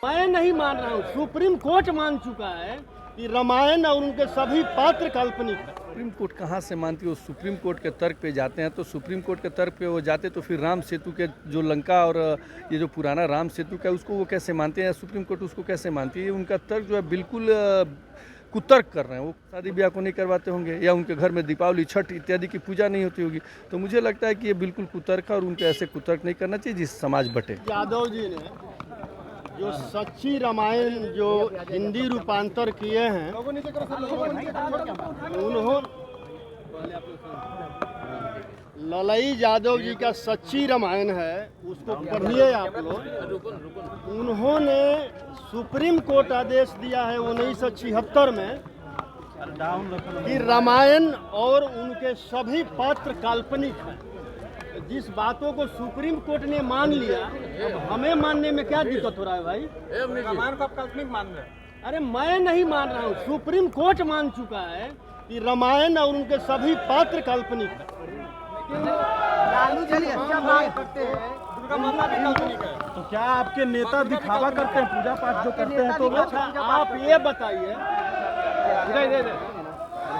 मैं नहीं मान रहा हूँ, सुप्रीम कोर्ट मान चुका है कि रामायण और उनके सभी पात्र काल्पनिक हैं। सुप्रीम कोर्ट कहाँ से मानती है? वो सुप्रीम कोर्ट के तर्क पे जाते हैं, तो सुप्रीम कोर्ट के तर्क पे वो जाते तो फिर राम सेतु के जो लंका और ये जो पुराना राम सेतु का उसको वो कैसे मानते हैं, सुप्रीम कोर्ट उसको कैसे मानती है? उनका तर्क जो है बिल्कुल कुतर्क कर रहे हैं। वो शादी ब्याह को नहीं करवाते होंगे या उनके घर में दीपावली छठ इत्यादि की पूजा नहीं होती होगी। तो मुझे लगता है कि ये बिल्कुल कुतर्क है और उनको ऐसे कुतर्क नहीं करना चाहिए जिस समाज बटे। यादव जी ने जो सच्ची रामायण जो हिंदी रूपांतर किए हैं, उन्होंने ललई यादव जी का सच्ची रामायण है, उसको पढ़िए आप लोग। उन्होंने सुप्रीम कोर्ट आदेश दिया है 1976 में कि रामायण और उनके सभी पात्र काल्पनिक हैं। जिस बातों को सुप्रीम कोर्ट ने मान लिया, अब हमें मानने में क्या दिक्कत हो रहा है भाई? रामायण को आप काल्पनिक मान रहे हैं? अरे मैं नहीं मान रहा हूँ, सुप्रीम कोर्ट मान चुका है कि रामायण और उनके सभी पात्र काल्पनिक हैं। दुर्गा माता भी काल्पनिक है। तो क्या आपके नेता दिखावा करते हैं, पूजा पाठ जो करते हैं? तो अच्छा, आप ये बताइए,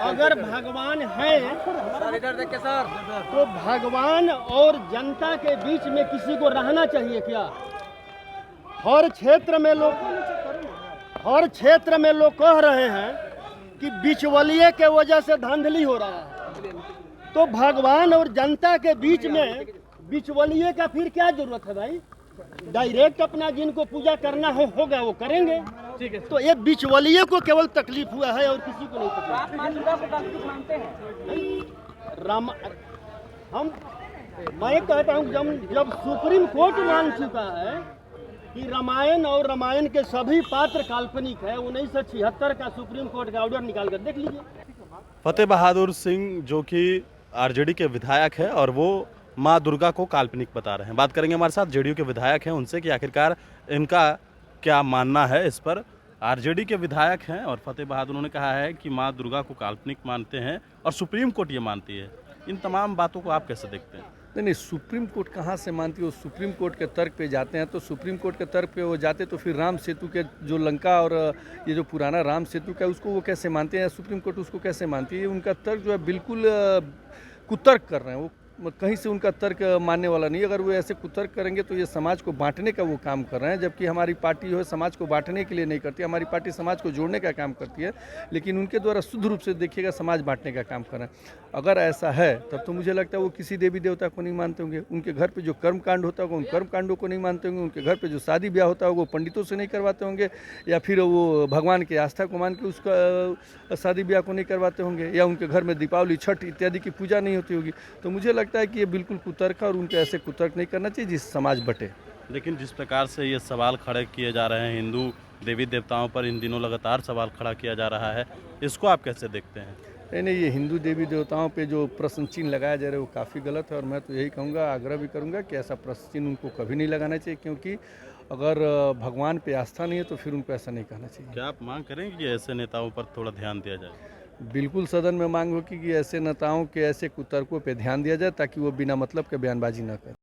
अगर भगवान है तो भगवान और जनता के बीच में किसी को रहना चाहिए क्या? हर क्षेत्र में लोग कह रहे हैं कि बिचवलिए के वजह से धांधली हो रहा है, तो भगवान और जनता के बीच में बिचवलिए का फिर क्या जरूरत है भाई? डायरेक्ट अपना जिनको पूजा करना होगा वो करेंगे। ठीक है, तो ये बिचवलिए को केवल तकलीफ हुआ है और किसी को नहीं तकलीफ। आप मां दुर्गा को काल्पनिक मानते हैं? मैं कहता हूँ जब सुप्रीम कोर्ट मान चुका है कि रामायण और रामायण के सभी पात्र काल्पनिक है, 1976 का सुप्रीम कोर्ट का ऑर्डर निकाल कर देख लीजिए। फतेह बहादुर सिंह जो कि आरजेडी के विधायक है और वो माँ दुर्गा को काल्पनिक बता रहे हैं। बात करेंगे हमारे साथ जेडीयू के विधायक हैं उनसे कि आखिरकार इनका क्या मानना है इस पर। आरजेडी के विधायक हैं और फतेह बहादुर ने कहा है कि माँ दुर्गा को काल्पनिक मानते हैं और सुप्रीम कोर्ट ये मानती है। इन तमाम बातों को आप कैसे देखते हैं? नहीं, सुप्रीम कोर्ट कहाँ से मानती है? वो सुप्रीम कोर्ट के तर्क पे जाते हैं, तो सुप्रीम कोर्ट के तर्क पे वो जाते तो फिर राम सेतु के जो लंका और ये जो पुराना राम सेतु का उसको वो कैसे मानते हैं, सुप्रीम कोर्ट उसको कैसे मानती है? उनका तर्क जो है बिल्कुल कुतर्क कर रहे हैं। वो कहीं से उनका तर्क मानने वाला नहीं। अगर वो ऐसे कुतर्क करेंगे तो ये समाज को बांटने का वो काम कर रहे हैं, जबकि हमारी पार्टी जो है समाज को बांटने के लिए नहीं करती। हमारी पार्टी समाज को जोड़ने का काम करती है, लेकिन उनके द्वारा शुद्ध रूप से देखिएगा समाज बांटने का काम कर रहे हैं। अगर ऐसा है तब तो मुझे लगता है वो किसी देवी देवता को नहीं मानते होंगे। उनके घर पे जो कर्म कांड होता होगा उन कर्म कांडों को नहीं मानते होंगे। उनके घर पे जो शादी ब्याह होता होगा वो पंडितों से नहीं करवाते होंगे, या फिर वो भगवान की आस्था को मान के उसका शादी ब्याह को नहीं करवाते होंगे, या उनके घर में दीपावली छठ इत्यादि की पूजा नहीं होती होगी। तो मुझे लगता है कि ये बिल्कुल कुतर्क है और उनको ऐसे कुतर्क नहीं करना चाहिए जिस समाज बटे। लेकिन जिस प्रकार से ये सवाल खड़े किए जा रहे हैं, हिंदू देवी देवताओं पर इन दिनों लगातार सवाल खड़ा किया जा रहा है, इसको आप कैसे देखते हैं? नहीं, ये हिंदू देवी देवताओं पे जो प्रश्न चिन्ह लगाया जा रहा है वो काफ़ी गलत है, और मैं तो यही कहूँगा, आग्रह भी करूँगा कि ऐसा प्रश्न चिन्ह उनको कभी नहीं लगाना चाहिए, क्योंकि अगर भगवान पे आस्था नहीं है तो फिर उनको ऐसा नहीं कहना चाहिए। क्या आप मांग करेंगे कि ऐसे नेताओं पर थोड़ा ध्यान दिया जाए? बिल्कुल सदन में मांग होगी कि ऐसे नेताओं के ऐसे कुतर्कों पे ध्यान दिया जाए ताकि वो बिना मतलब के बयानबाजी न करें।